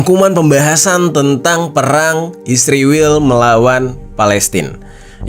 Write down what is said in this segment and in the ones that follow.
Rangkuman pembahasan tentang perang Israel melawan Palestina.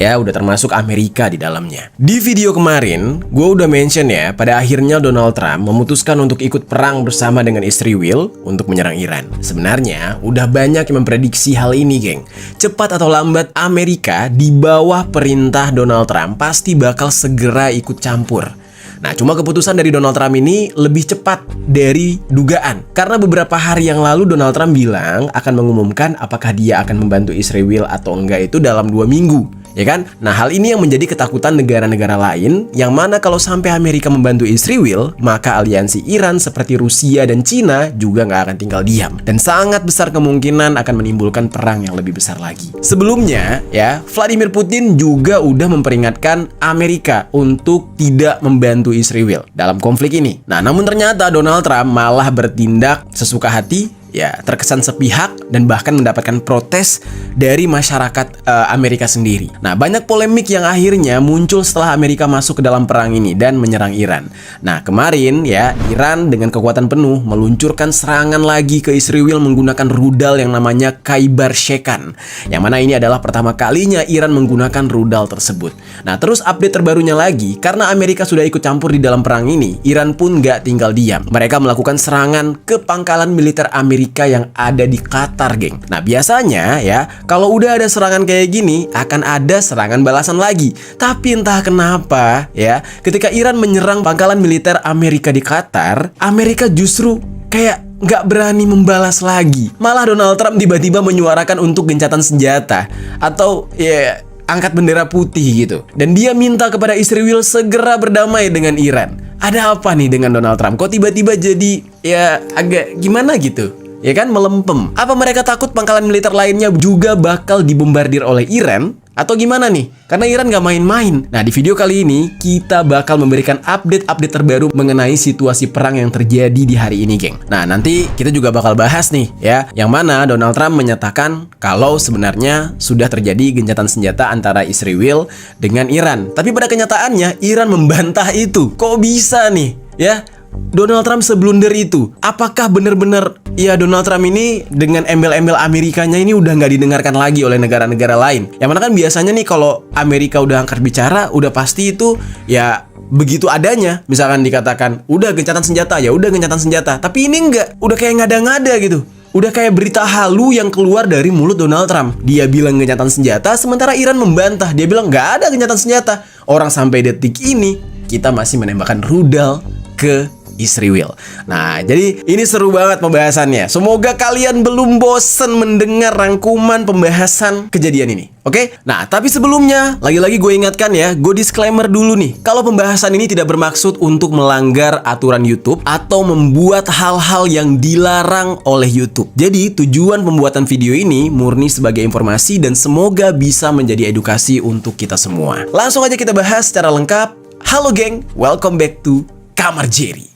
Ya, udah termasuk Amerika di dalamnya. Di video kemarin, gue udah mention ya, pada akhirnya Donald Trump memutuskan untuk ikut perang bersama dengan Israel untuk menyerang Iran. Sebenarnya, udah banyak yang memprediksi hal ini, geng. Cepat atau lambat, Amerika di bawah perintah Donald Trump pasti bakal segera ikut campur. Nah, cuma keputusan dari Donald Trump ini lebih cepat dari dugaan. Karena beberapa hari yang lalu Donald Trump bilang akan mengumumkan apakah dia akan membantu Israel atau enggak itu dalam 2 minggu. Ya kan? Nah, hal ini yang menjadi ketakutan negara-negara lain, yang mana kalau sampai Amerika membantu Israel, maka aliansi Iran seperti Rusia dan Cina juga nggak akan tinggal diam. Dan sangat besar kemungkinan akan menimbulkan perang yang lebih besar lagi. Sebelumnya, ya, Vladimir Putin juga udah memperingatkan Amerika untuk tidak membantu Israel dalam konflik ini. Nah, namun ternyata Donald Trump malah bertindak sesuka hati, ya, terkesan sepihak dan bahkan mendapatkan protes dari masyarakat Amerika sendiri. Nah, banyak polemik yang akhirnya muncul setelah Amerika masuk ke dalam perang ini dan menyerang Iran. Nah, kemarin ya, Iran dengan kekuatan penuh meluncurkan serangan lagi ke Israel menggunakan rudal yang namanya Khaybar Shekan. Yang mana ini adalah pertama kalinya Iran menggunakan rudal tersebut. Nah, terus update terbarunya lagi, karena Amerika sudah ikut campur di dalam perang ini, Iran pun nggak tinggal diam. Mereka melakukan serangan ke pangkalan militer Amerika yang ada di Qatar, geng. Nah, biasanya ya, kalau udah ada serangan kayak gini, akan ada serangan balasan lagi. Tapi entah kenapa ya, ketika Iran menyerang pangkalan militer Amerika di Qatar, Amerika justru kayak nggak berani membalas lagi. Malah Donald Trump tiba-tiba menyuarakan untuk gencatan senjata atau ya angkat bendera putih gitu. Dan dia minta kepada Israel segera berdamai dengan Iran. Ada apa nih dengan Donald Trump? Kok tiba-tiba jadi ya agak gimana gitu? Ya kan, melempem. Apa mereka takut pangkalan militer lainnya juga bakal dibombardir oleh Iran? Atau gimana nih? Karena Iran nggak main-main. Nah, di video kali ini kita bakal memberikan update-update terbaru mengenai situasi perang yang terjadi di hari ini, geng. Nah, nanti kita juga bakal bahas nih ya, yang mana Donald Trump menyatakan kalau sebenarnya sudah terjadi gencatan senjata antara Israel dengan Iran. Tapi pada kenyataannya Iran membantah itu. Kok bisa nih? Ya, Donald Trump seblunder itu. Apakah benar-benar ya Donald Trump ini dengan embel-embel Amerikanya ini udah nggak didengarkan lagi oleh negara-negara lain? Yang mana kan biasanya nih kalau Amerika udah angkat bicara, udah pasti itu ya begitu adanya. Misalkan dikatakan udah gencatan senjata, ya udah gencatan senjata. Tapi ini enggak, udah kayak ngada-ngada gitu. Udah kayak berita halu yang keluar dari mulut Donald Trump. Dia bilang gencatan senjata, sementara Iran membantah. Dia bilang nggak ada gencatan senjata. Orang sampai detik ini kita masih menembakkan rudal ke Israel. Nah, jadi ini seru banget pembahasannya. Semoga kalian belum bosen mendengar rangkuman pembahasan kejadian ini. Oke? Nah, tapi sebelumnya, lagi-lagi gue ingatkan ya, gue disclaimer dulu nih. Kalau pembahasan ini tidak bermaksud untuk melanggar aturan YouTube atau membuat hal-hal yang dilarang oleh YouTube. Jadi, tujuan pembuatan video ini murni sebagai informasi dan semoga bisa menjadi edukasi untuk kita semua. Langsung aja kita bahas secara lengkap. Halo geng, welcome back to Kamar Jerry.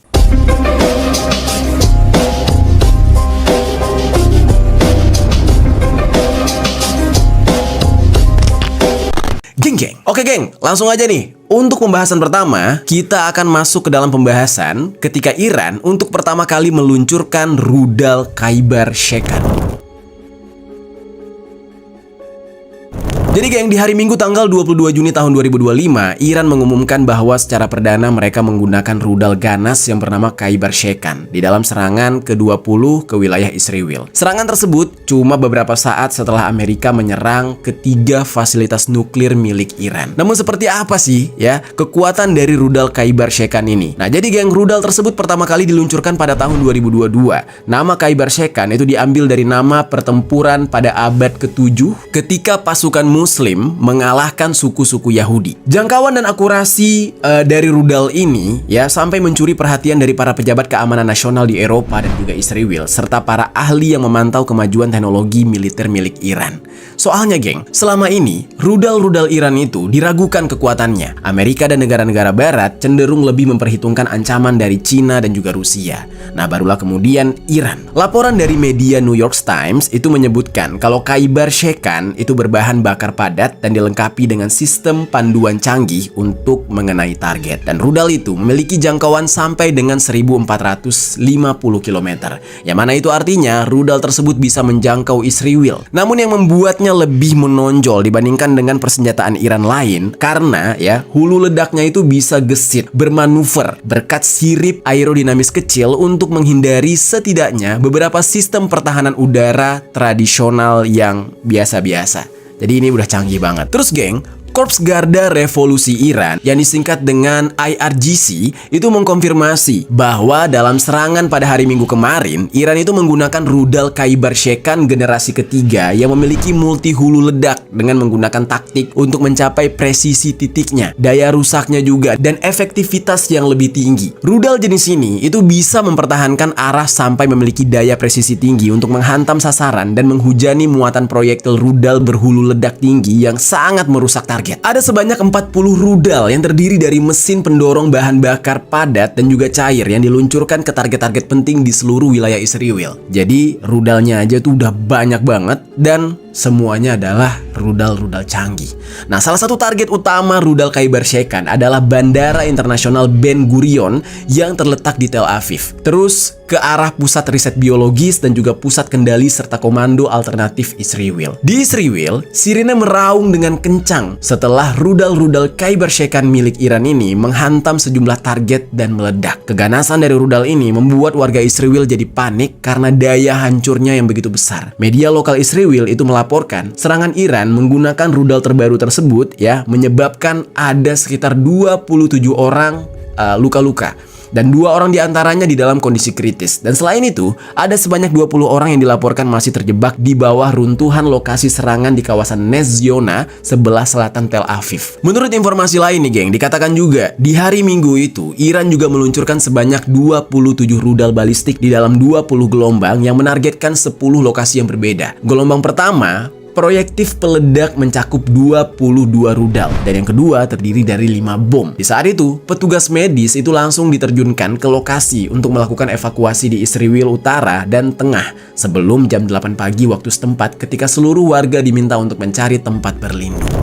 Geng. Oke geng, langsung aja nih. Untuk pembahasan pertama, kita akan masuk ke dalam pembahasan ketika Iran untuk pertama kali meluncurkan rudal Khaybar Shekan. Jadi geng, di hari Minggu tanggal 22 Juni tahun 2025, Iran mengumumkan bahwa secara perdana mereka menggunakan rudal ganas yang bernama Khaybar Shekan di dalam serangan ke-20 ke wilayah Israel. Serangan tersebut cuma beberapa saat setelah Amerika menyerang ketiga fasilitas nuklir milik Iran. Namun seperti apa sih ya kekuatan dari rudal Khaybar Shekan ini? Nah, jadi geng, rudal tersebut pertama kali diluncurkan pada tahun 2022. Nama Khaybar Shekan itu diambil dari nama pertempuran pada abad ke-7 ketika pasukan Muslim mengalahkan suku-suku Yahudi. Jangkauan dan akurasi dari rudal ini ya sampai mencuri perhatian dari para pejabat keamanan nasional di Eropa dan juga Israel serta para ahli yang memantau kemajuan teknologi militer milik Iran. Soalnya geng, selama ini rudal-rudal Iran itu diragukan kekuatannya. Amerika dan negara-negara barat cenderung lebih memperhitungkan ancaman dari Cina dan juga Rusia. Nah, barulah kemudian Iran. Laporan dari media New York Times itu menyebutkan kalau Khaybar Shekan itu berbahan bakar padat dan dilengkapi dengan sistem panduan canggih untuk mengenai target. Dan rudal itu memiliki jangkauan sampai dengan 1450 km. Yang mana itu artinya rudal tersebut bisa menjangkau Israel. Namun yang membuatnya lebih menonjol dibandingkan dengan persenjataan Iran lain karena ya hulu ledaknya itu bisa gesit, bermanuver berkat sirip aerodinamis kecil untuk menghindari setidaknya beberapa sistem pertahanan udara tradisional yang biasa-biasa. Jadi ini udah canggih banget. Terus geng, Korps Garda Revolusi Iran yang disingkat dengan IRGC itu mengkonfirmasi bahwa dalam serangan pada hari Minggu kemarin, Iran itu menggunakan rudal Khaibar Shekan generasi ketiga yang memiliki multi hulu ledak dengan menggunakan taktik untuk mencapai presisi titiknya, daya rusaknya juga, dan efektivitas yang lebih tinggi. Rudal jenis ini itu bisa mempertahankan arah sampai memiliki daya presisi tinggi untuk menghantam sasaran dan menghujani muatan proyektil rudal berhulu ledak tinggi yang sangat merusak target. Ada sebanyak 40 rudal yang terdiri dari mesin pendorong bahan bakar padat dan juga cair yang diluncurkan ke target-target penting di seluruh wilayah Israel. Jadi rudalnya aja tuh udah banyak banget dan semuanya adalah rudal-rudal canggih. Nah, salah satu target utama rudal Khaibar Shekan adalah Bandara Internasional Ben Gurion yang terletak di Tel Aviv. Terus ke arah pusat riset biologis dan juga pusat kendali serta komando alternatif Israel. Di Israel, sirine meraung dengan kencang setelah rudal-rudal Khaibar Shekan milik Iran ini menghantam sejumlah target dan meledak. Keganasan dari rudal ini membuat warga Israel jadi panik karena daya hancurnya yang begitu besar. Media lokal Israel itu melaporkan serangan Iran menggunakan rudal terbaru tersebut ya menyebabkan ada sekitar 27 orang luka-luka. Dan 2 orang diantaranya di dalam kondisi kritis. Dan selain itu, ada sebanyak 20 orang yang dilaporkan masih terjebak di bawah runtuhan lokasi serangan di kawasan Nez Ziona sebelah selatan Tel Aviv. Menurut informasi lain nih geng, dikatakan juga di hari Minggu itu, Iran juga meluncurkan sebanyak 27 rudal balistik di dalam 20 gelombang yang menargetkan 10 lokasi yang berbeda. Gelombang pertama, proyektif peledak mencakup 22 rudal dan yang kedua terdiri dari 5 bom. Di saat itu, petugas medis itu langsung diterjunkan ke lokasi untuk melakukan evakuasi di Israel Utara dan Tengah sebelum jam 8 pagi waktu setempat ketika seluruh warga diminta untuk mencari tempat berlindung.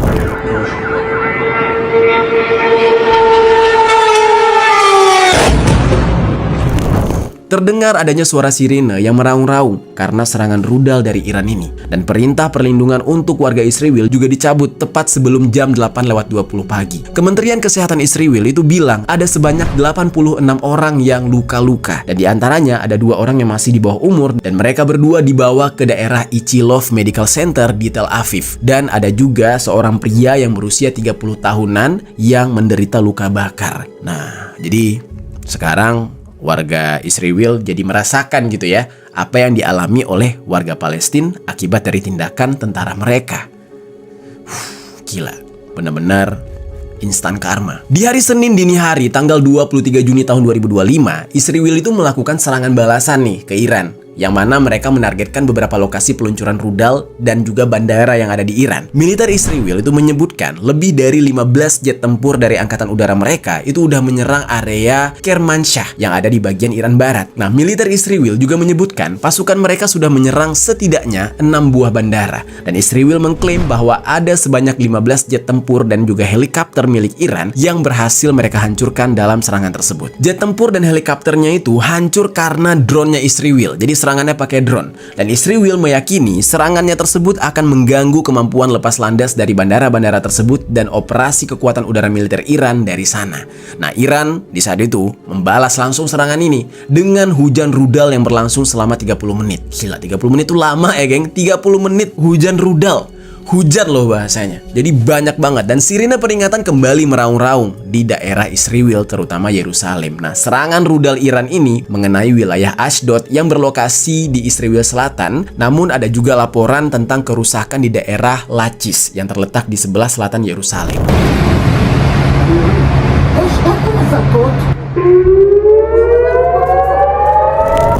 Terdengar adanya suara sirine yang meraung-raung karena serangan rudal dari Iran ini. Dan perintah perlindungan untuk warga Israel juga dicabut tepat sebelum jam 8:20 pagi. Kementerian Kesehatan Israel itu bilang ada sebanyak 86 orang yang luka-luka. Dan diantaranya ada 2 orang yang masih di bawah umur dan mereka berdua dibawa ke daerah Ichilov Medical Center di Tel Aviv. Dan ada juga seorang pria yang berusia 30 tahunan yang menderita luka bakar. Nah, jadi sekarang warga Israel jadi merasakan gitu ya apa yang dialami oleh warga Palestina akibat dari tindakan tentara mereka. Gila, benar-benar instan karma. Di hari Senin dini hari tanggal 23 Juni tahun 2025, Israel itu melakukan serangan balasan nih ke Iran, yang mana mereka menargetkan beberapa lokasi peluncuran rudal dan juga bandara yang ada di Iran. Militer Israel itu menyebutkan lebih dari 15 jet tempur dari angkatan udara mereka itu udah menyerang area Kermanshah yang ada di bagian Iran Barat. Nah, militer Israel juga menyebutkan pasukan mereka sudah menyerang setidaknya 6 buah bandara. Dan Israel mengklaim bahwa ada sebanyak 15 jet tempur dan juga helikopter milik Iran yang berhasil mereka hancurkan dalam serangan tersebut. Jet tempur dan helikopternya itu hancur karena drone-nya Israel. Jadi serangannya pakai drone. Dan Israel meyakini serangannya tersebut akan mengganggu kemampuan lepas landas dari bandara-bandara tersebut dan operasi kekuatan udara militer Iran dari sana. Nah, Iran di saat itu membalas langsung serangan ini dengan hujan rudal yang berlangsung selama 30 menit. Gila, 30 menit itu lama ya geng. 30 menit hujan rudal. Hujan loh bahasanya. Jadi banyak banget. Dan sirine peringatan kembali meraung-raung di daerah Israel, terutama Yerusalem. Nah, serangan rudal Iran ini mengenai wilayah Ashdod yang berlokasi di Israel Selatan. Namun ada juga laporan tentang kerusakan di daerah Lachish yang terletak di sebelah selatan Yerusalem.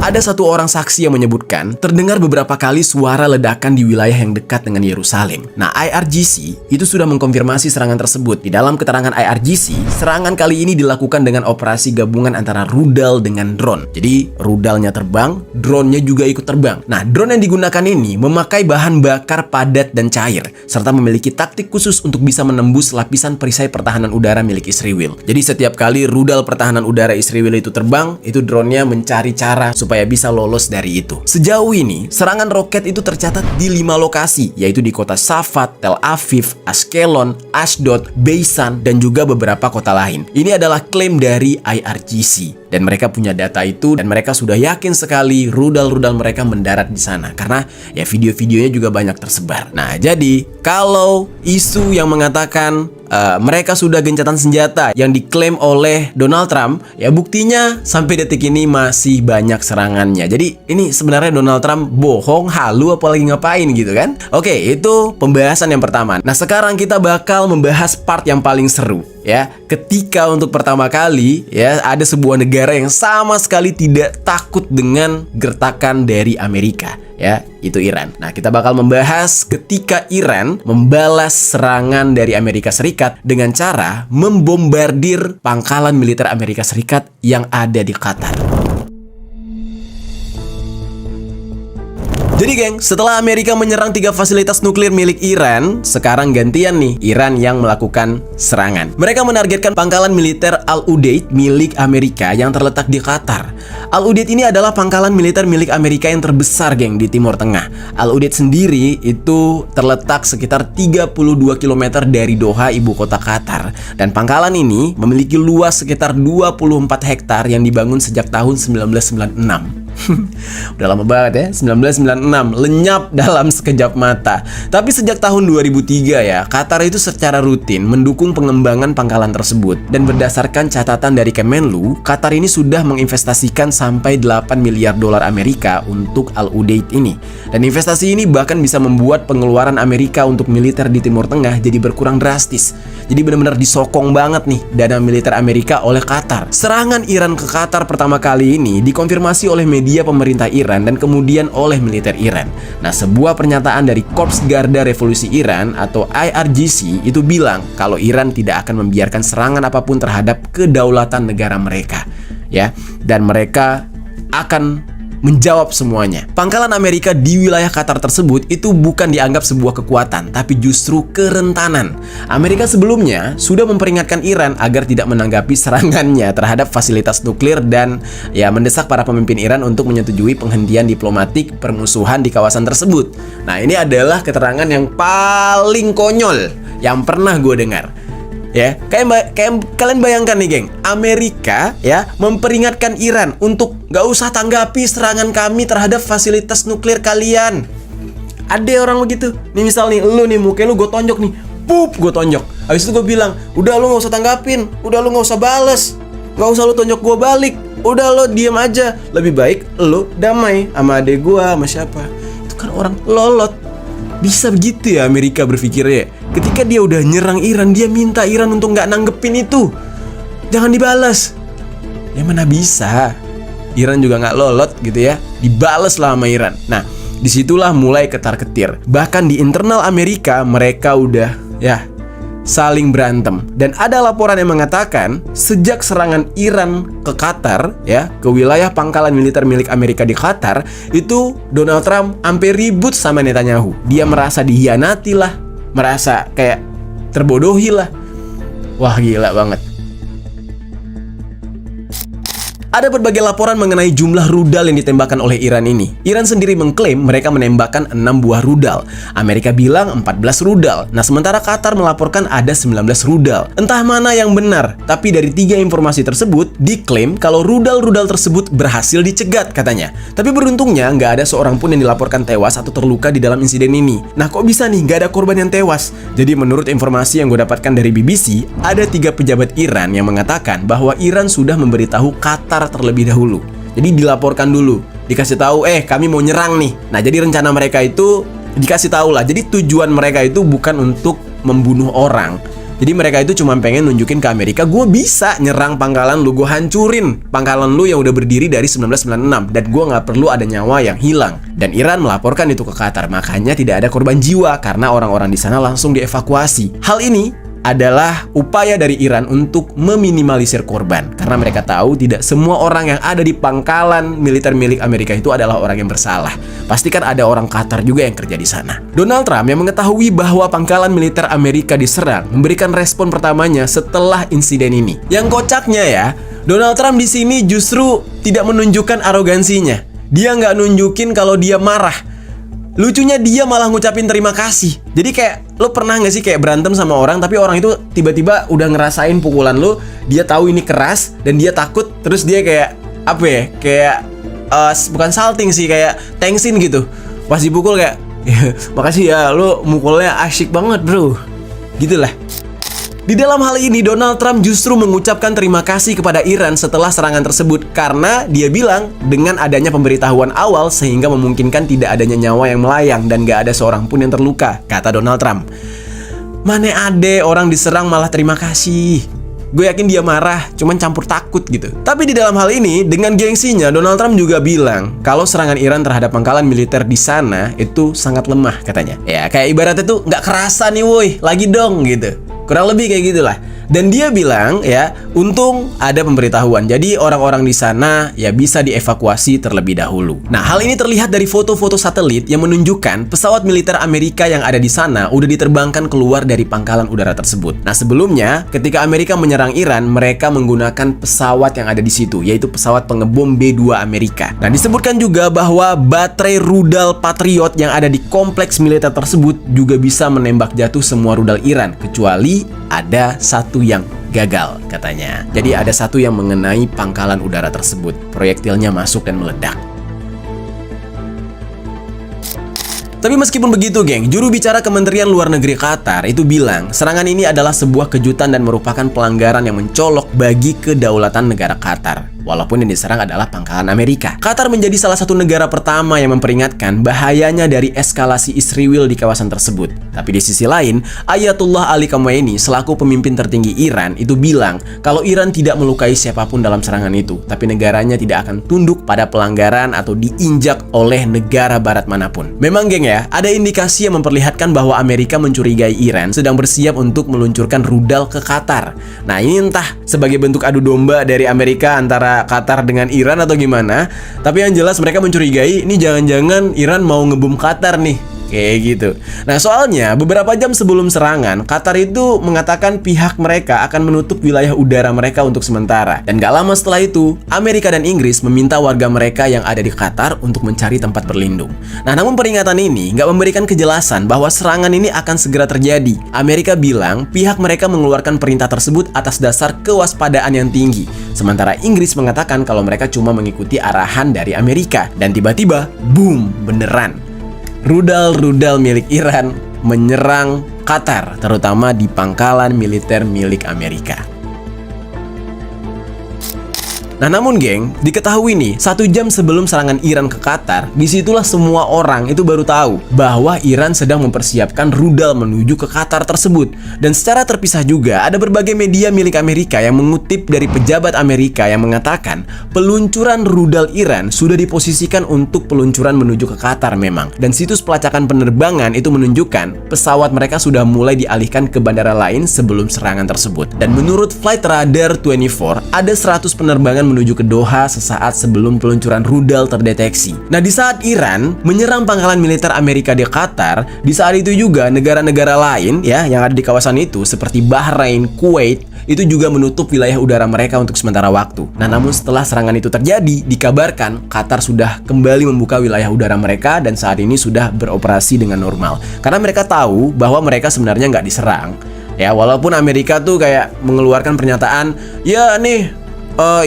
Ada Ada satu orang saksi yang menyebutkan terdengar beberapa kali suara ledakan di wilayah yang dekat dengan Yerusalem. Nah, IRGC itu sudah mengkonfirmasi serangan tersebut. Di dalam keterangan IRGC, serangan kali ini dilakukan dengan operasi gabungan antara rudal dengan drone. Jadi, rudalnya terbang, drone-nya juga ikut terbang. Nah, drone yang digunakan ini memakai bahan bakar padat dan cair, serta memiliki taktik khusus untuk bisa menembus lapisan perisai pertahanan udara milik Israel. Jadi, setiap kali rudal pertahanan udara Israel itu terbang, itu drone-nya mencari cara supaya bisa lolos dari itu. Sejauh ini, serangan roket itu tercatat di 5 lokasi, yaitu di kota Safat, Tel Aviv, Ashkelon, Ashdod, Beisan, dan juga beberapa kota lain. Ini adalah klaim dari IRGC. Dan mereka punya data itu, dan mereka sudah yakin sekali rudal-rudal mereka mendarat di sana. Karena ya video-videonya juga banyak tersebar. Nah, jadi kalau isu yang mengatakan mereka sudah gencatan senjata yang diklaim oleh Donald Trump, ya buktinya sampai detik ini masih banyak serangannya. Jadi ini sebenarnya Donald Trump bohong, halu, apalagi ngapain gitu kan? Oke, itu pembahasan yang pertama. Nah, sekarang kita bakal membahas part yang paling seru. Ya, ketika untuk pertama kali ya ada sebuah negara yang sama sekali tidak takut dengan gertakan dari Amerika, ya, itu Iran. Nah, kita bakal membahas ketika Iran membalas serangan dari Amerika Serikat dengan cara membombardir pangkalan militer Amerika Serikat yang ada di Qatar. Jadi geng, setelah Amerika menyerang 3 fasilitas nuklir milik Iran, sekarang gantian nih Iran yang melakukan serangan. Mereka menargetkan pangkalan militer Al-Udeid milik Amerika yang terletak di Qatar. Al-Udeid ini adalah pangkalan militer milik Amerika yang terbesar geng di Timur Tengah. Al-Udeid sendiri itu terletak sekitar 32 km dari Doha, ibu kota Qatar. Dan pangkalan ini memiliki luas sekitar 24 hektar yang dibangun sejak tahun 1996. Udah lama banget ya, 1996, lenyap dalam sekejap mata. Tapi sejak tahun 2003 ya, Qatar itu secara rutin mendukung pengembangan pangkalan tersebut. Dan berdasarkan catatan dari Kemenlu, Qatar ini sudah menginvestasikan sampai 8 miliar dolar Amerika untuk Al-Udeid ini. Dan investasi ini bahkan bisa membuat pengeluaran Amerika untuk militer di Timur Tengah jadi berkurang drastis. Jadi benar-benar disokong banget nih dana militer Amerika oleh Qatar. Serangan Iran ke Qatar pertama kali ini dikonfirmasi oleh media pemerintah Iran dan kemudian oleh militer Iran. Nah, sebuah pernyataan dari Korps Garda Revolusi Iran atau IRGC itu bilang kalau Iran tidak akan membiarkan serangan apapun terhadap kedaulatan negara mereka, ya, dan mereka akan menjawab semuanya. Pangkalan Amerika di wilayah Qatar tersebut itu bukan dianggap sebuah kekuatan, tapi justru kerentanan. Amerika sebelumnya sudah memperingatkan Iran agar tidak menanggapi serangannya terhadap fasilitas nuklir dan ya mendesak para pemimpin Iran untuk menyetujui penghentian diplomatik permusuhan di kawasan tersebut. Nah, ini adalah keterangan yang paling konyol yang pernah gue dengar. Ya, kayak kalian bayangkan nih geng, Amerika ya memperingatkan Iran untuk gak usah tanggapi serangan kami terhadap fasilitas nuklir kalian. Ada orang begitu. Nih misal nih, lu nih muka lu gue tonjok nih, pup gue tonjok. Habis itu gue bilang, udah lu gak usah tanggapin, udah lu gak usah bales, gak usah lu tonjok gue balik, udah lu diem aja. Lebih baik lu damai sama adek gue, sama siapa. Itu kan orang lolot. Bisa begitu ya Amerika berpikirnya. Ketika dia udah nyerang Iran, dia minta Iran untuk nggak nanggepin itu, jangan dibalas. Ya mana bisa, Iran juga nggak lolot gitu ya, dibales lah sama Iran. Nah, disitulah mulai ketar-ketir. Bahkan di internal Amerika mereka udah ya saling berantem. Dan ada laporan yang mengatakan sejak serangan Iran ke Qatar ya, ke wilayah pangkalan militer milik Amerika di Qatar, itu Donald Trump sampai ribut sama Netanyahu. Dia merasa dihianati lah, merasa kayak terbodohi lah. Wah, gila banget. Ada berbagai laporan mengenai jumlah rudal yang ditembakkan oleh Iran ini. Iran sendiri mengklaim mereka menembakkan 6 buah rudal. Amerika bilang 14 rudal. Nah, sementara Qatar melaporkan ada 19 rudal. Entah mana yang benar, tapi dari 3 informasi tersebut diklaim kalau rudal-rudal tersebut berhasil dicegat katanya. Tapi beruntungnya nggak ada seorang pun yang dilaporkan tewas atau terluka di dalam insiden ini. Nah, kok bisa nih nggak ada korban yang tewas? Jadi menurut informasi yang gue dapatkan dari BBC, ada 3 pejabat Iran yang mengatakan bahwa Iran sudah memberitahu Qatar terlebih dahulu. Jadi dilaporkan dulu, dikasih tahu, kami mau nyerang nih. Nah, jadi rencana mereka itu dikasih tahu lah. Jadi tujuan mereka itu bukan untuk membunuh orang, Jadi mereka itu cuma pengen nunjukin ke Amerika, gue bisa nyerang pangkalan lu, gue hancurin pangkalan lu yang udah berdiri dari 1996 dan gue nggak perlu ada nyawa yang hilang. Dan Iran melaporkan itu ke Qatar, makanya tidak ada korban jiwa karena orang-orang di sana langsung dievakuasi. Hal ini adalah upaya dari Iran untuk meminimalisir korban karena mereka tahu tidak semua orang yang ada di pangkalan militer milik Amerika itu adalah orang yang bersalah. Pasti kan ada orang Qatar juga yang kerja di sana. Donald Trump yang mengetahui bahwa pangkalan militer Amerika diserang memberikan respon pertamanya setelah insiden ini. Yang kocaknya ya, Donald Trump di sini justru tidak menunjukkan arogansinya. Dia nggak nunjukin kalau dia marah. Lucunya dia malah ngucapin terima kasih. Jadi kayak, lo pernah gak sih kayak berantem sama orang, tapi orang itu tiba-tiba udah ngerasain pukulan lo, dia tahu ini keras dan dia takut, terus dia kayak apa ya, kayak bukan salting sih, kayak thanksin gitu. Pas dipukul kayak, makasih ya, lo mukulnya asyik banget bro. Gitulah. Di dalam hal ini Donald Trump justru mengucapkan terima kasih kepada Iran setelah serangan tersebut karena dia bilang dengan adanya pemberitahuan awal sehingga memungkinkan tidak adanya nyawa yang melayang dan gak ada seorang pun yang terluka, kata Donald Trump. Mana ada orang diserang malah terima kasih. Gue yakin dia marah, cuman campur takut gitu. Tapi di dalam hal ini, dengan gengsinya, Donald Trump juga bilang kalau serangan Iran terhadap pangkalan militer di sana itu sangat lemah katanya. Ya kayak ibaratnya tuh nggak kerasa nih woi, lagi dong gitu. Kurang lebih kayak gitulah. Dan dia bilang ya, untung ada pemberitahuan. Jadi orang-orang di sana ya bisa dievakuasi terlebih dahulu. Nah, hal ini terlihat dari foto-foto satelit yang menunjukkan pesawat militer Amerika yang ada di sana udah diterbangkan keluar dari pangkalan udara tersebut. Nah, sebelumnya ketika Amerika menyerang Iran, mereka menggunakan pesawat yang ada di situ, yaitu pesawat pengebom B-2 Amerika. Nah, disebutkan juga bahwa baterai rudal Patriot yang ada di kompleks militer tersebut juga bisa menembak jatuh semua rudal Iran, kecuali ada satu yang gagal katanya. Jadi ada satu yang mengenai pangkalan udara tersebut. Proyektilnya masuk dan meledak. Tapi meskipun begitu geng, juru bicara Kementerian Luar Negeri Qatar itu bilang serangan ini adalah sebuah kejutan dan merupakan pelanggaran yang mencolok bagi kedaulatan negara Qatar. Walaupun yang diserang adalah pangkalan Amerika. Qatar menjadi salah satu negara pertama yang memperingatkan bahayanya dari eskalasi Israel di kawasan tersebut. Tapi di sisi lain, Ayatullah Ali Khamenei selaku pemimpin tertinggi Iran itu bilang kalau Iran tidak melukai siapapun dalam serangan itu, tapi negaranya tidak akan tunduk pada pelanggaran atau diinjak oleh negara barat manapun. Memang geng ya, ada indikasi yang memperlihatkan bahwa Amerika mencurigai Iran sedang bersiap untuk meluncurkan rudal ke Qatar. Nah, ini entah sebagai bentuk adu domba dari Amerika antara Qatar dengan Iran atau gimana. Tapi yang jelas mereka mencurigai ini jangan-jangan Iran mau ngebom Qatar nih. Kayak gitu. Nah, soalnya beberapa jam sebelum serangan, Qatar itu mengatakan pihak mereka akan menutup wilayah udara mereka untuk sementara. Dan gak lama setelah itu, Amerika dan Inggris meminta warga mereka yang ada di Qatar untuk mencari tempat berlindung. Nah, namun peringatan ini gak memberikan kejelasan bahwa serangan ini akan segera terjadi. Amerika bilang pihak mereka mengeluarkan perintah tersebut atas dasar kewaspadaan yang tinggi. Sementara Inggris mengatakan kalau mereka cuma mengikuti arahan dari Amerika. Dan tiba-tiba, boom, beneran. Rudal-rudal milik Iran menyerang Qatar, terutama di pangkalan militer milik Amerika. Nah, namun geng, diketahui nih, 1 jam sebelum serangan Iran ke Qatar, disitulah semua orang itu baru tahu bahwa Iran sedang mempersiapkan rudal menuju ke Qatar tersebut. Dan secara terpisah juga, ada berbagai media milik Amerika yang mengutip dari pejabat Amerika yang mengatakan peluncuran rudal Iran sudah diposisikan untuk peluncuran menuju ke Qatar memang. Dan situs pelacakan penerbangan itu menunjukkan pesawat mereka sudah mulai dialihkan ke bandara lain sebelum serangan tersebut. Dan menurut Flight Radar 24, ada 100 penerbangan menuju ke Doha sesaat sebelum peluncuran rudal terdeteksi. Nah, di saat Iran menyerang pangkalan militer Amerika di Qatar, di saat itu juga negara-negara lain ya yang ada di kawasan itu seperti Bahrain, Kuwait itu juga menutup wilayah udara mereka untuk sementara waktu. Nah, namun setelah serangan itu terjadi, dikabarkan Qatar sudah kembali membuka wilayah udara mereka dan saat ini sudah beroperasi dengan normal. Karena mereka tahu bahwa mereka sebenarnya nggak diserang. Ya, walaupun Amerika tuh kayak mengeluarkan pernyataan, ya nih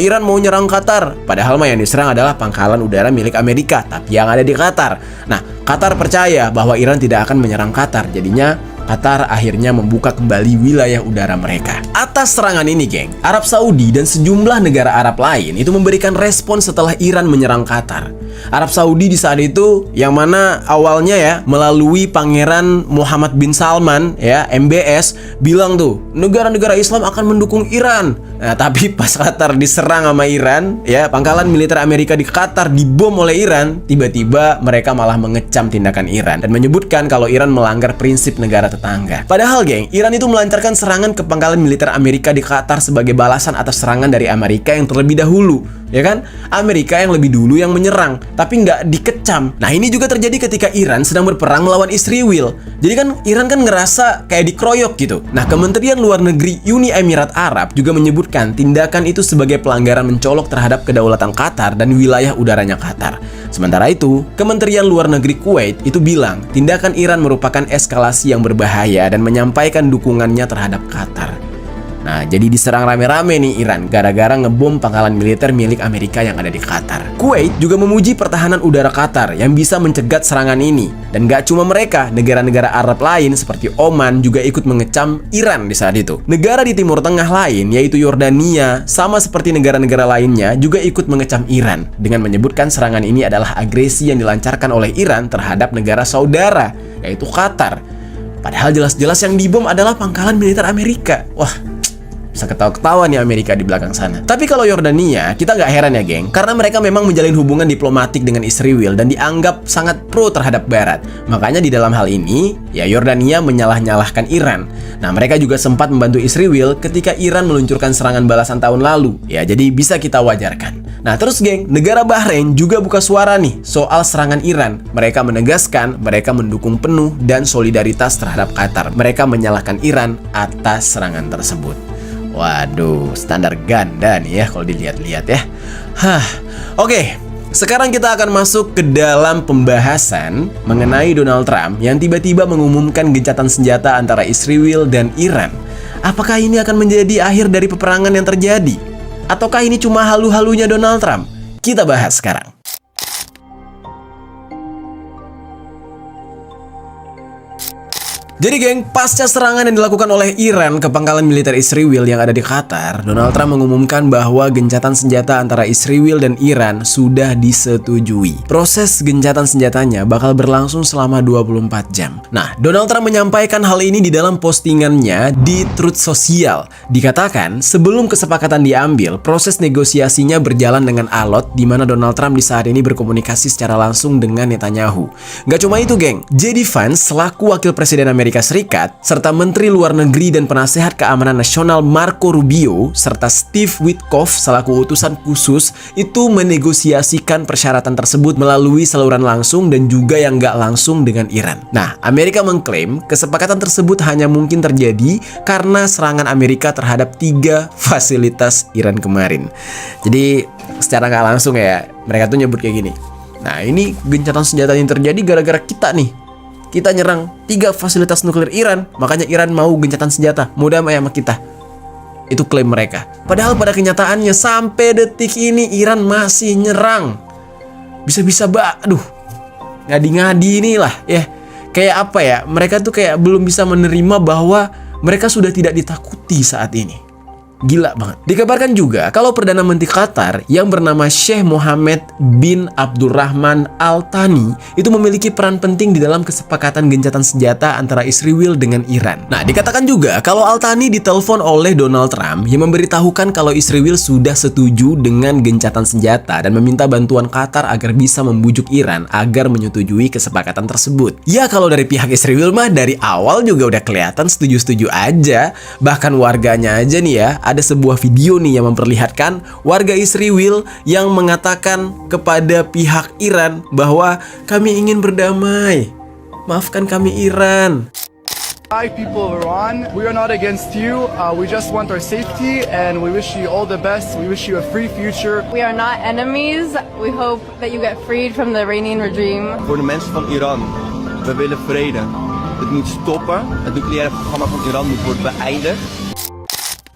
Iran mau nyerang Qatar, padahal mah yang diserang adalah pangkalan udara milik Amerika, tapi yang ada di Qatar. Nah, Qatar percaya bahwa Iran tidak akan menyerang Qatar, jadinya Qatar akhirnya membuka kembali wilayah udara mereka. Atas serangan ini, geng, Arab Saudi dan sejumlah negara Arab lain itu memberikan respon setelah Iran menyerang Qatar. Arab Saudi di saat itu yang mana awalnya ya melalui Pangeran Muhammad bin Salman ya, MBS, bilang tuh negara-negara Islam akan mendukung Iran. Nah, tapi pas Qatar diserang sama Iran ya, pangkalan militer Amerika di Qatar dibom oleh Iran, tiba-tiba mereka malah mengecam tindakan Iran dan menyebutkan kalau Iran melanggar prinsip negara tetangga. Padahal geng, Iran itu melancarkan serangan ke pangkalan militer Amerika di Qatar sebagai balasan atas serangan dari Amerika yang terlebih dahulu. Ya kan? Amerika yang lebih dulu yang menyerang, tapi nggak dikecam. Nah, ini juga terjadi ketika Iran sedang berperang melawan Israel. Jadi kan Iran kan ngerasa kayak dikeroyok gitu. Nah, Kementerian Luar Negeri Uni Emirat Arab juga menyebutkan tindakan itu sebagai pelanggaran mencolok terhadap kedaulatan Qatar dan wilayah udaranya Qatar. Sementara itu, Kementerian Luar Negeri Kuwait itu bilang tindakan Iran merupakan eskalasi yang berbahaya dan menyampaikan dukungannya terhadap Qatar. Nah, jadi diserang rame-rame nih Iran gara-gara ngebom pangkalan militer milik Amerika yang ada di Qatar. Kuwait juga memuji pertahanan udara Qatar yang bisa mencegat serangan ini. Dan gak cuma mereka, negara-negara Arab lain seperti Oman juga ikut mengecam Iran di saat itu. Negara di Timur Tengah lain, yaitu Yordania, sama seperti negara-negara lainnya juga ikut mengecam Iran dengan menyebutkan serangan ini adalah agresi yang dilancarkan oleh Iran terhadap negara saudara, yaitu Qatar. Padahal jelas-jelas yang dibom adalah pangkalan militer Amerika. Wah, bisa ketawa-ketawa nih Amerika di belakang sana. Tapi kalau Yordania, kita nggak heran ya geng, karena mereka memang menjalin hubungan diplomatik dengan Israel dan dianggap sangat pro terhadap Barat. Makanya di dalam hal ini, ya Yordania menyalah-nyalahkan Iran. Nah, mereka juga sempat membantu Israel ketika Iran meluncurkan serangan balasan tahun lalu. Ya, jadi bisa kita wajarkan. Nah, terus geng, negara Bahrain juga buka suara nih soal serangan Iran. Mereka menegaskan mereka mendukung penuh dan solidaritas terhadap Qatar. Mereka menyalahkan Iran atas serangan tersebut. Waduh, standar ganda nih ya kalau dilihat-lihat ya. Oke, sekarang kita akan masuk ke dalam pembahasan mengenai Donald Trump yang tiba-tiba mengumumkan gencatan senjata antara Israel dan Iran. Apakah ini akan menjadi akhir dari peperangan yang terjadi? Ataukah ini cuma halu-halunya Donald Trump? Kita bahas sekarang. Jadi geng, pasca serangan yang dilakukan oleh Iran ke pangkalan militer Israel yang ada di Qatar, Donald Trump mengumumkan bahwa gencatan senjata antara Israel dan Iran sudah disetujui. Proses gencatan senjatanya bakal berlangsung selama 24 jam. Nah, Donald Trump menyampaikan hal ini di dalam postingannya di Truth Social. Dikatakan, sebelum kesepakatan diambil, proses negosiasinya berjalan dengan alot di mana Donald Trump di saat ini berkomunikasi secara langsung dengan Netanyahu. Gak cuma itu geng, JD Vance selaku wakil presiden Amerika Serikat, serta Menteri Luar Negeri dan Penasehat Keamanan Nasional Marco Rubio, serta Steve Witkoff selaku utusan khusus itu menegosiasikan persyaratan tersebut melalui saluran langsung dan juga yang nggak langsung dengan Iran. Nah, Amerika mengklaim kesepakatan tersebut hanya mungkin terjadi karena serangan Amerika terhadap 3 fasilitas Iran kemarin. Jadi, secara nggak langsung ya, mereka tuh nyebut kayak gini. Nah, ini gencatan senjata yang terjadi gara-gara kita nih. Kita nyerang 3 fasilitas nuklir Iran, makanya Iran mau gencatan senjata, mau damai sama kita. Itu klaim mereka. Padahal pada kenyataannya sampai detik ini Iran masih nyerang. Bisa-bisa aduh, ngadi-ngadi inilah ya. Kayak apa ya, mereka tuh kayak belum bisa menerima bahwa mereka sudah tidak ditakuti saat ini. Gila banget. Dikabarkan juga kalau Perdana Menteri Qatar yang bernama Sheikh Mohammed bin Abdurrahman Al Thani itu memiliki peran penting di dalam kesepakatan gencatan senjata antara Israel dengan Iran. Nah, dikatakan juga kalau Al Thani ditelepon oleh Donald Trump yang memberitahukan kalau Israel sudah setuju dengan gencatan senjata dan meminta bantuan Qatar agar bisa membujuk Iran agar menyetujui kesepakatan tersebut. Ya, kalau dari pihak Israel mah dari awal juga udah kelihatan setuju-setuju aja. Bahkan warganya aja nih ya, ada sebuah video nih yang memperlihatkan warga Israel yang mengatakan kepada pihak Iran bahwa kami ingin berdamai. Maafkan kami Iran. Hi people of Iran, we are not against you, we just want our safety and we wish you all the best, we wish you a free future. We are not enemies, we hope that you get freed from the Iranian regime. Voor de mensen van Iran, we willen vrede. Het moet stoppen, het nucleaire programma van Iran moet worden beëindigd.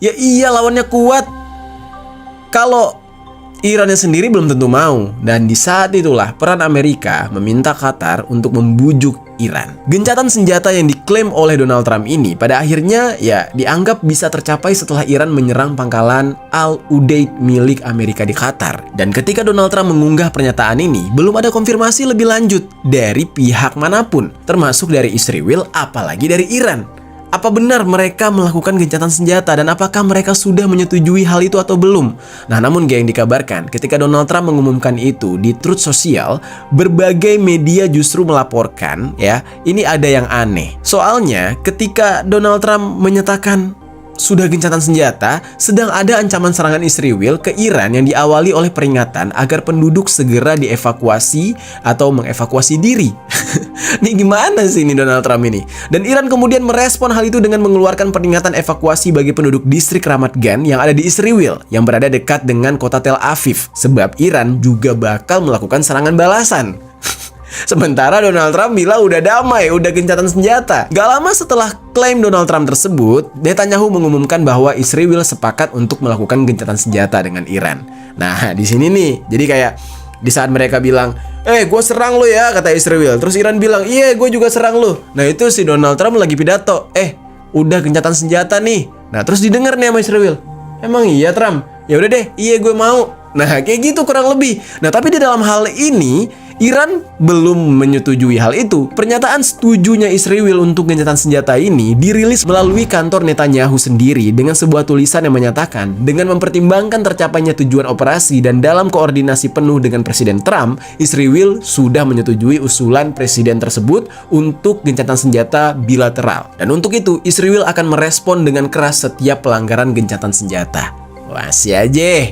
Ya iya lawannya kuat. Kalau Irannya sendiri belum tentu mau, dan di saat itulah peran Amerika meminta Qatar untuk membujuk Iran. Gencatan senjata yang diklaim oleh Donald Trump ini pada akhirnya ya dianggap bisa tercapai setelah Iran menyerang pangkalan Al Udeid milik Amerika di Qatar. Dan ketika Donald Trump mengunggah pernyataan ini, belum ada konfirmasi lebih lanjut dari pihak manapun, termasuk dari Israel apalagi dari Iran. Apa benar mereka melakukan gencatan senjata dan apakah mereka sudah menyetujui hal itu atau belum? Nah, namun yang dikabarkan ketika Donald Trump mengumumkan itu di Truth Social, berbagai media justru melaporkan ya, ini ada yang aneh. Soalnya ketika Donald Trump menyatakan sudah gencatan senjata, sedang ada ancaman serangan Israel ke Iran yang diawali oleh peringatan agar penduduk segera dievakuasi atau mengevakuasi diri. Nih gimana sih ini Donald Trump ini? Dan Iran kemudian merespon hal itu dengan mengeluarkan peringatan evakuasi bagi penduduk distrik Ramat Gan yang ada di Israel, yang berada dekat dengan kota Tel Aviv, sebab Iran juga bakal melakukan serangan balasan. Sementara Donald Trump bilang udah damai, udah gencatan senjata. Gak lama setelah klaim Donald Trump tersebut, Netanyahu mengumumkan bahwa Israel sepakat untuk melakukan gencatan senjata dengan Iran. Nah, di sini nih, jadi kayak di saat mereka bilang, gue serang lo ya, kata Israel. Terus Iran bilang, iya gue juga serang lo. Nah itu si Donald Trump lagi pidato, udah gencatan senjata nih. Nah terus didengar nih sama Israel, emang iya Trump? Ya udah deh, iya gue mau. Nah kayak gitu kurang lebih. Nah tapi di dalam hal ini Iran belum menyetujui hal itu. Pernyataan setujunya Israel untuk gencatan senjata ini dirilis melalui kantor Netanyahu sendiri dengan sebuah tulisan yang menyatakan, dengan mempertimbangkan tercapainya tujuan operasi dan dalam koordinasi penuh dengan Presiden Trump, Israel sudah menyetujui usulan Presiden tersebut untuk gencatan senjata bilateral. Dan untuk itu, Israel akan merespon dengan keras setiap pelanggaran gencatan senjata. Wah, si aja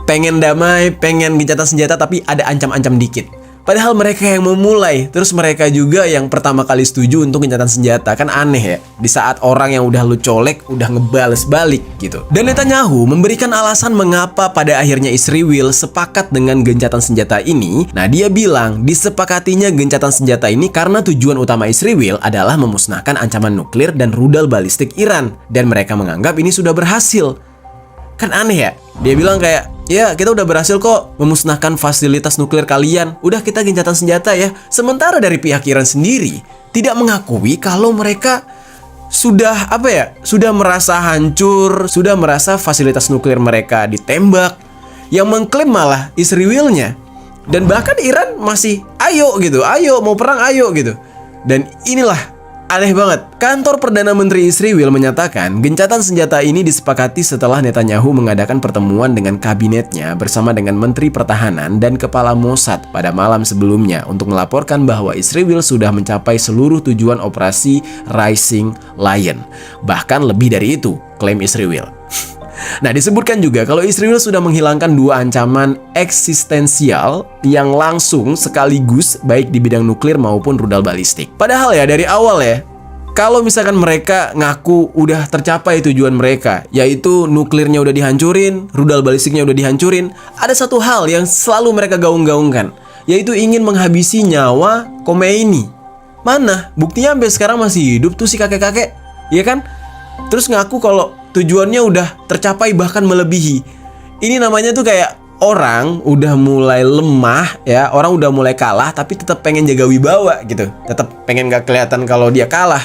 pengen damai, pengen gencatan senjata tapi ada ancam-ancam dikit. Padahal mereka yang memulai, terus mereka juga yang pertama kali setuju untuk gencatan senjata. Kan aneh ya, di saat orang yang udah lu colek, udah ngebales balik gitu. Dan Netanyahu memberikan alasan mengapa pada akhirnya Israel sepakat dengan gencatan senjata ini. Nah dia bilang, disepakatinya gencatan senjata ini karena tujuan utama Israel adalah memusnahkan ancaman nuklir dan rudal balistik Iran. Dan mereka menganggap ini sudah berhasil. Kan aneh ya, dia bilang kayak, ya kita udah berhasil kok memusnahkan fasilitas nuklir kalian, udah kita gencatan senjata ya. Sementara dari pihak Iran sendiri tidak mengakui kalau mereka sudah sudah merasa hancur, sudah merasa fasilitas nuklir mereka ditembak. Yang mengklaim malah Israelnya. Dan bahkan Iran masih ayo gitu, ayo mau perang ayo gitu. Dan inilah aneh banget. Kantor Perdana Menteri Israel menyatakan gencatan senjata ini disepakati setelah Netanyahu mengadakan pertemuan dengan kabinetnya bersama dengan Menteri Pertahanan dan Kepala Mossad pada malam sebelumnya untuk melaporkan bahwa Israel sudah mencapai seluruh tujuan operasi Rising Lion. Bahkan lebih dari itu, klaim Israel. Nah, disebutkan juga kalau Israel sudah menghilangkan dua ancaman eksistensial yang langsung sekaligus baik di bidang nuklir maupun rudal balistik. Padahal ya dari awal ya, kalau misalkan mereka ngaku udah tercapai tujuan mereka, yaitu nuklirnya udah dihancurin, rudal balistiknya udah dihancurin, ada satu hal yang selalu mereka gaung-gaungkan, yaitu ingin menghabisi nyawa Khomeini. Mana? Buktinya sampai sekarang masih hidup tuh si kakek-kakek, ya kan? Terus ngaku kalau tujuannya udah tercapai bahkan melebihi. Ini namanya tuh kayak orang udah mulai lemah ya, orang udah mulai kalah tapi tetap pengen jaga wibawa gitu. Tetap pengen gak kelihatan kalau dia kalah.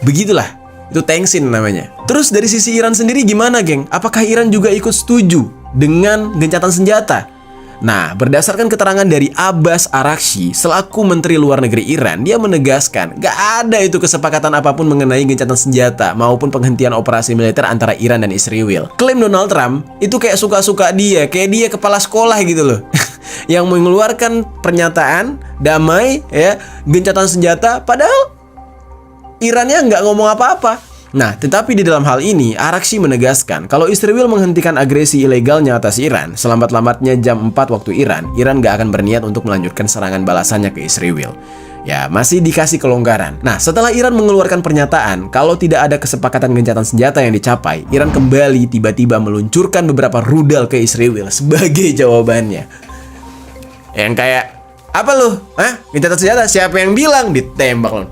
Begitulah. Itu tengsin namanya. Terus dari sisi Iran sendiri gimana, geng? Apakah Iran juga ikut setuju dengan gencatan senjata? Nah, berdasarkan keterangan dari Abbas Araghchi selaku Menteri Luar Negeri Iran, dia menegaskan gak ada itu kesepakatan apapun mengenai gencatan senjata maupun penghentian operasi militer antara Iran dan Israel. Klaim Donald Trump itu kayak suka-suka dia, kayak dia kepala sekolah gitu loh. Yang mengeluarkan pernyataan damai ya, gencatan senjata, padahal Irannya nggak ngomong apa-apa. Nah, tetapi di dalam hal ini, Araghchi menegaskan kalau Israel menghentikan agresi ilegalnya atas Iran, selambat-lambatnya jam 4 waktu Iran nggak akan berniat untuk melanjutkan serangan balasannya ke Israel. Ya, masih dikasih kelonggaran. Nah, setelah Iran mengeluarkan pernyataan kalau tidak ada kesepakatan gencatan senjata yang dicapai, Iran kembali tiba-tiba meluncurkan beberapa rudal ke Israel sebagai jawabannya. Yang kayak, apa lu? Hah? Gencatan senjata? Siapa yang bilang? Ditembak lu.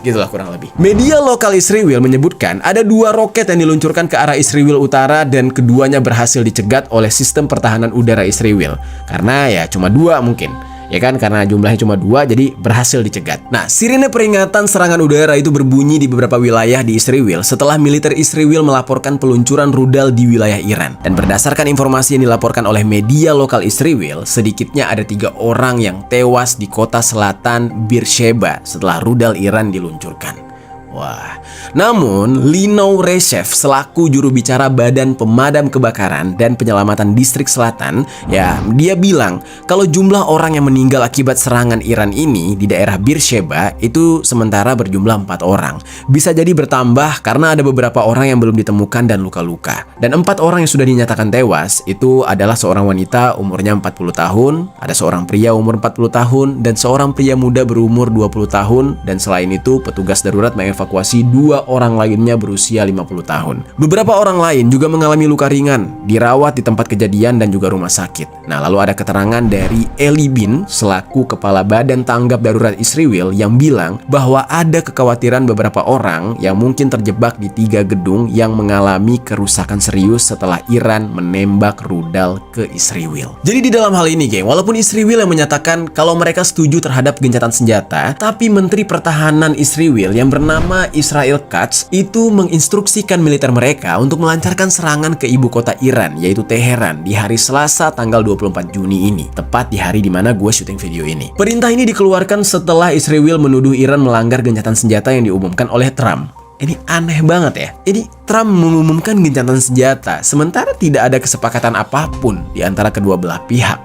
Gitulah kurang lebih. Media lokal Israel menyebutkan ada 2 roket yang diluncurkan ke arah Israel Utara dan keduanya berhasil dicegat oleh sistem pertahanan udara Israel. Karena ya cuma 2 mungkin. Ya kan, karena jumlahnya cuma 2 jadi berhasil dicegat. Nah, sirine peringatan serangan udara itu berbunyi di beberapa wilayah di Israel setelah militer Israel melaporkan peluncuran rudal di wilayah Iran. Dan berdasarkan informasi yang dilaporkan oleh media lokal Israel, sedikitnya ada 3 orang yang tewas di kota selatan Beersheba setelah rudal Iran diluncurkan. Wah, namun Lino Reshev selaku juru bicara Badan Pemadam Kebakaran dan Penyelamatan Distrik Selatan, ya dia bilang kalau jumlah orang yang meninggal akibat serangan Iran ini di daerah Beersheba itu sementara berjumlah 4 orang. Bisa jadi bertambah karena ada beberapa orang yang belum ditemukan dan luka-luka. Dan 4 orang yang sudah dinyatakan tewas itu adalah seorang wanita umurnya 40 tahun, ada seorang pria umur 40 tahun, dan seorang pria muda berumur 20 tahun. Dan selain itu petugas darurat mengevakuasi 2 orang lainnya berusia 50 tahun. Beberapa orang lain juga mengalami luka ringan, dirawat di tempat kejadian dan juga rumah sakit. Nah, lalu ada keterangan dari Eli Bin selaku kepala Badan Tanggap Darurat Israel yang bilang bahwa ada kekhawatiran beberapa orang yang mungkin terjebak di 3 gedung yang mengalami kerusakan serius setelah Iran menembak rudal ke Israel. Jadi di dalam hal ini, geng, walaupun Israel yang menyatakan kalau mereka setuju terhadap gencatan senjata, tapi Menteri Pertahanan Israel yang bernama Israel Katz itu menginstruksikan militer mereka untuk melancarkan serangan ke ibu kota Iran, yaitu Teheran, di hari Selasa tanggal 24 Juni ini, tepat di hari dimana gue syuting video ini. Perintah ini dikeluarkan setelah Israel menuduh Iran melanggar gencatan senjata yang diumumkan oleh Trump. Ini aneh banget ya. Jadi Trump mengumumkan gencatan senjata sementara tidak ada kesepakatan apapun di antara kedua belah pihak.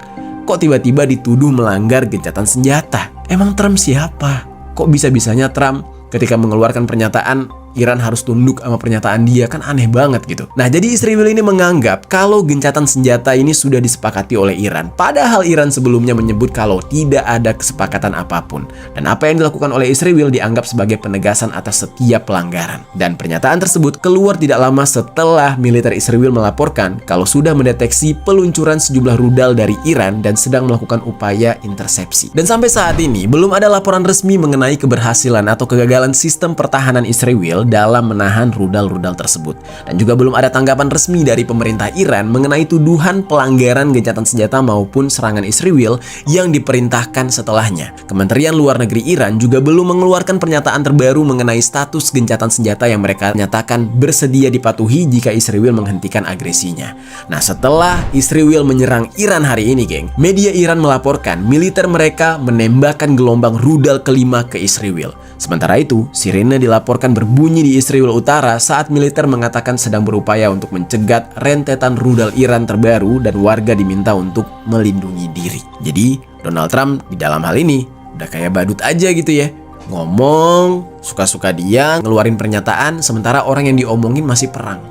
Kok tiba-tiba dituduh melanggar gencatan senjata? Emang Trump siapa? Kok bisa-bisanya Trump ketika mengeluarkan pernyataan Iran harus tunduk sama pernyataan dia? Kan aneh banget gitu. Nah, jadi Israel ini menganggap kalau gencatan senjata ini sudah disepakati oleh Iran. Padahal Iran sebelumnya menyebut kalau tidak ada kesepakatan apapun. Dan apa yang dilakukan oleh Israel dianggap sebagai penegasan atas setiap pelanggaran. Dan pernyataan tersebut keluar tidak lama setelah militer Israel melaporkan kalau sudah mendeteksi peluncuran sejumlah rudal dari Iran dan sedang melakukan upaya intersepsi. Dan sampai saat ini belum ada laporan resmi mengenai keberhasilan atau kegagalan sistem pertahanan Israel dalam menahan rudal-rudal tersebut. Dan juga belum ada tanggapan resmi dari pemerintah Iran mengenai tuduhan pelanggaran gencatan senjata maupun serangan Israel yang diperintahkan setelahnya. Kementerian Luar Negeri Iran juga belum mengeluarkan pernyataan terbaru mengenai status gencatan senjata yang mereka nyatakan bersedia dipatuhi jika Israel menghentikan agresinya. Nah, setelah Israel menyerang Iran hari ini, geng, media Iran melaporkan militer mereka menembakkan gelombang rudal kelima ke Israel. Sementara itu, sirene dilaporkan berbunyi di Israel Utara saat militer mengatakan sedang berupaya untuk mencegat rentetan rudal Iran terbaru dan warga diminta untuk melindungi diri. Jadi, Donald Trump di dalam hal ini udah kayak badut aja gitu ya. Ngomong, suka-suka dia, ngeluarin pernyataan, sementara orang yang diomongin masih perang.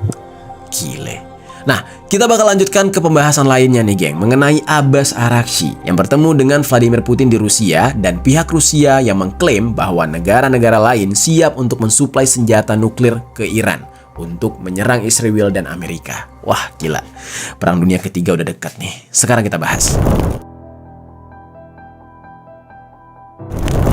Gile. Nah, kita bakal lanjutkan ke pembahasan lainnya nih, geng, mengenai Abbas Araghchi yang bertemu dengan Vladimir Putin di Rusia dan pihak Rusia yang mengklaim bahwa negara-negara lain siap untuk mensuplai senjata nuklir ke Iran untuk menyerang Israel dan Amerika. Wah, gila. Perang Dunia Ketiga udah dekat nih. Sekarang kita bahas.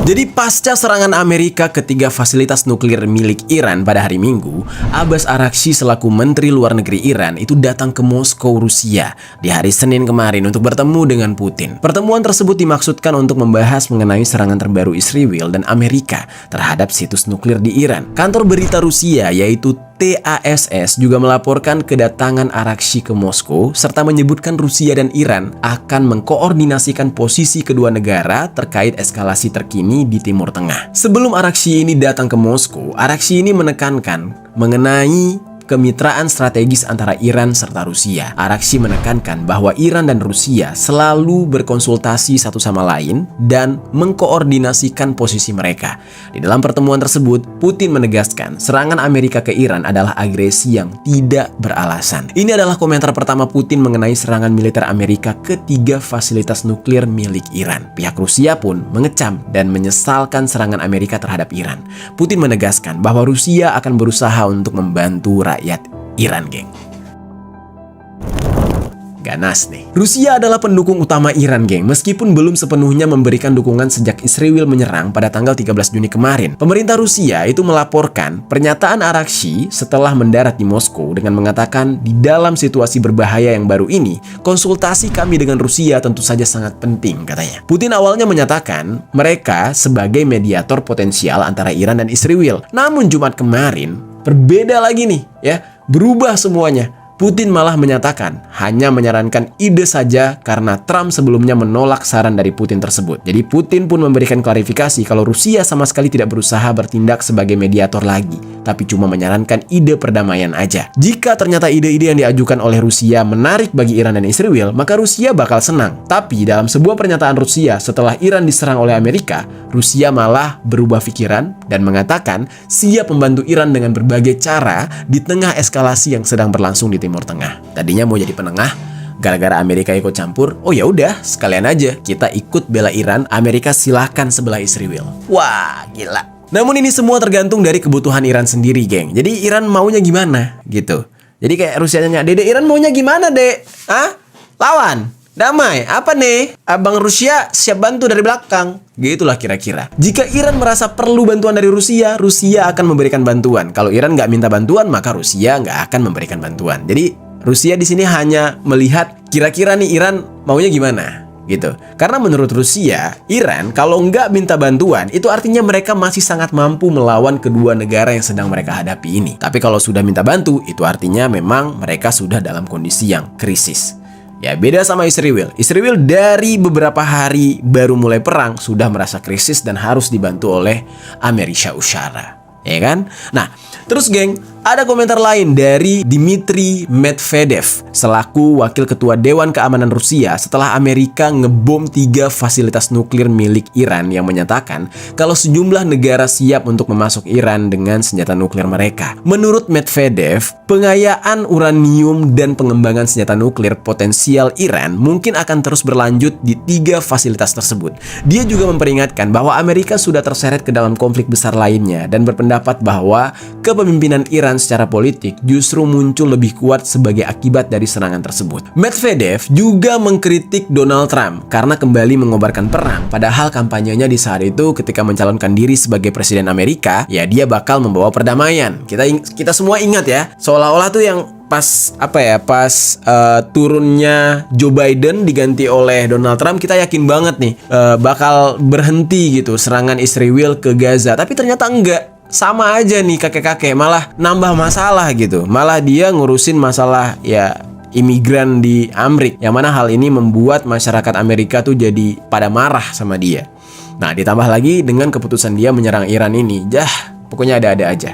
Jadi pasca serangan Amerika ke 3 fasilitas nuklir milik Iran pada hari Minggu, Abbas Araghchi selaku Menteri Luar Negeri Iran itu datang ke Moskow, Rusia di hari Senin kemarin untuk bertemu dengan Putin. Pertemuan tersebut dimaksudkan untuk membahas mengenai serangan terbaru Israel dan Amerika terhadap situs nuklir di Iran. Kantor berita Rusia yaitu TASS juga melaporkan kedatangan Araghchi ke Moskow serta menyebutkan Rusia dan Iran akan mengkoordinasikan posisi kedua negara terkait eskalasi terkini di Timur Tengah. Sebelum Araghchi ini datang ke Moskow, Araghchi ini menekankan mengenai kemitraan strategis antara Iran serta Rusia. Araghchi menekankan bahwa Iran dan Rusia selalu berkonsultasi satu sama lain dan mengkoordinasikan posisi mereka. Di dalam pertemuan tersebut, Putin menegaskan serangan Amerika ke Iran adalah agresi yang tidak beralasan. Ini adalah komentar pertama Putin mengenai serangan militer Amerika ke 3 fasilitas nuklir milik Iran. Pihak Rusia pun mengecam dan menyesalkan serangan Amerika terhadap Iran. Putin menegaskan bahwa Rusia akan berusaha untuk membantu rakyat Iran, geng. ganas nih. Rusia adalah pendukung utama Iran, geng. Meskipun belum sepenuhnya memberikan dukungan sejak Israel menyerang pada tanggal 13 Juni kemarin. Pemerintah Rusia itu melaporkan pernyataan Arakshi setelah mendarat di Moskow dengan mengatakan di dalam situasi berbahaya yang baru ini, konsultasi kami dengan Rusia tentu saja sangat penting, katanya. Putin awalnya menyatakan mereka sebagai mediator potensial antara Iran dan Israel. Namun Jumat kemarin berbeda lagi nih, ya. Berubah semuanya. Putin malah menyatakan hanya menyarankan ide saja karena Trump sebelumnya menolak saran dari Putin tersebut. Jadi Putin pun memberikan klarifikasi kalau Rusia sama sekali tidak berusaha bertindak sebagai mediator lagi, tapi cuma menyarankan ide perdamaian aja. Jika ternyata ide-ide yang diajukan oleh Rusia menarik bagi Iran dan Israel, maka Rusia bakal senang. Tapi dalam sebuah pernyataan Rusia setelah Iran diserang oleh Amerika, Rusia malah berubah pikiran dan mengatakan siap membantu Iran dengan berbagai cara di tengah eskalasi yang sedang berlangsung di Timur Tengah. Tadinya mau jadi penengah, gara-gara Amerika ikut campur, oh ya udah, sekalian aja kita ikut bela Iran, Amerika silahkan sebelah Israel. Wah, gila. Namun ini semua tergantung dari kebutuhan Iran sendiri, geng. Jadi Iran maunya gimana gitu. Jadi kayak Rusia nanya, "Dede, Iran maunya gimana, Dek? Hah? Lawan? Damai? Apa nih? Abang Rusia siap bantu dari belakang." Gitulah kira-kira. Jika Iran merasa perlu bantuan dari Rusia, Rusia akan memberikan bantuan. Kalau Iran nggak minta bantuan, maka Rusia nggak akan memberikan bantuan. Jadi Rusia di sini hanya melihat kira-kira nih Iran maunya gimana gitu. Karena menurut Rusia, Iran kalau nggak minta bantuan, itu artinya mereka masih sangat mampu melawan kedua negara yang sedang mereka hadapi ini. Tapi kalau sudah minta bantu, itu artinya memang mereka sudah dalam kondisi yang krisis. Ya beda sama Israel. Israel dari beberapa hari baru mulai perang sudah merasa krisis dan harus dibantu oleh Amerika Utara. Ya kan? Nah, terus geng, ada komentar lain dari Dmitry Medvedev selaku Wakil Ketua Dewan Keamanan Rusia setelah Amerika ngebom 3 fasilitas nuklir milik Iran yang menyatakan kalau sejumlah negara siap untuk memasuk Iran dengan senjata nuklir mereka. Menurut Medvedev, pengayaan uranium dan pengembangan senjata nuklir potensial Iran mungkin akan terus berlanjut di 3 fasilitas tersebut. Dia juga memperingatkan bahwa Amerika sudah terseret ke dalam konflik besar lainnya dan berpendapat bahwa kepemimpinan Iran secara politik justru muncul lebih kuat sebagai akibat dari serangan tersebut. Medvedev juga mengkritik Donald Trump karena kembali mengobarkan perang, padahal kampanyenya di saat itu ketika mencalonkan diri sebagai presiden Amerika, ya dia bakal membawa perdamaian. Kita semua ingat ya, seolah-olah tuh yang pas turunnya Joe Biden diganti oleh Donald Trump, kita yakin banget nih bakal berhenti gitu serangan Israel ke Gaza, tapi ternyata enggak. Sama aja nih kakek-kakek, malah nambah masalah gitu. Malah dia ngurusin masalah ya imigran di Amrik, yang mana hal ini membuat masyarakat Amerika tuh jadi pada marah sama dia. Nah, ditambah lagi dengan keputusan dia menyerang Iran ini, pokoknya ada-ada aja.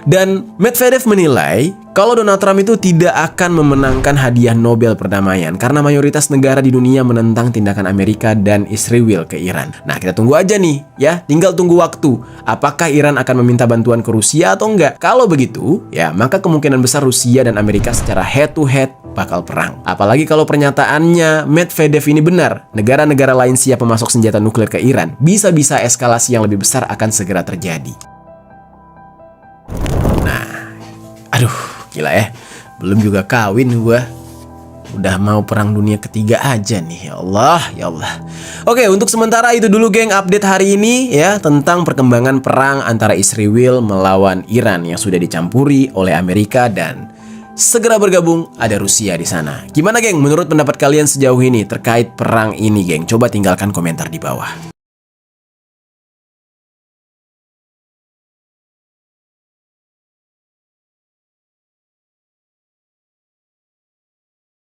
Dan Medvedev menilai kalau Donald Trump itu tidak akan memenangkan hadiah Nobel perdamaian karena mayoritas negara di dunia menentang tindakan Amerika dan Israel ke Iran. Nah, kita tunggu aja nih ya, tinggal tunggu waktu. Apakah Iran akan meminta bantuan ke Rusia atau enggak? Kalau begitu, ya maka kemungkinan besar Rusia dan Amerika secara head to head bakal perang. Apalagi kalau pernyataannya Medvedev ini benar, negara-negara lain siap memasok senjata nuklir ke Iran, bisa-bisa eskalasi yang lebih besar akan segera terjadi. Aduh, gila ya. Belum juga kawin gua. Udah mau perang dunia ketiga aja nih. Ya Allah, ya Allah. Oke, untuk sementara itu dulu geng update hari ini ya tentang perkembangan perang antara Israel melawan Iran yang sudah dicampuri oleh Amerika dan segera bergabung ada Rusia di sana. Gimana geng? Menurut pendapat kalian sejauh ini terkait perang ini geng? Coba tinggalkan komentar di bawah.